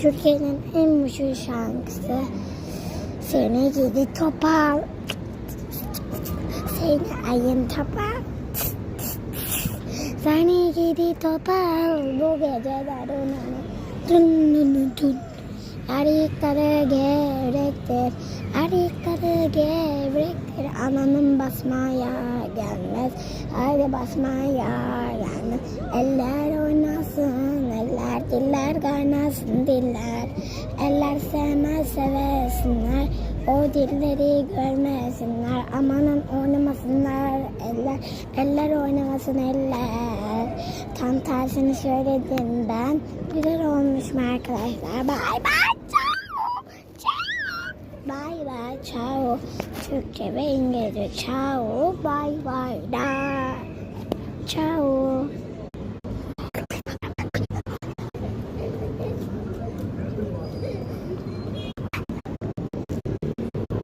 Türkiye'nin en meşhur şarkısı. Seni gidi topal. Seni ayın topal. Seni gidi topal. Bu geceler unanı. Dün dün dün. Erikleri gevrektir. Erikleri gevrektir. Ananın basmaya gelmez. Haydi basmaya gelmez. Eller oynasın. Eller diller kaynasın diller. Eller sevmez sevesinler. O dilleri görmesinler. Amanın oynamasınlar eller. Eller oynamasın eller. Tam tersini söyledim ben. Güzel olmuş mu arkadaşlar? Bay bay. Ciao. Ciao. Bay bay. Ciao. Türkçe ve İngilizce. Ciao. Bay bay. Da. Ciao.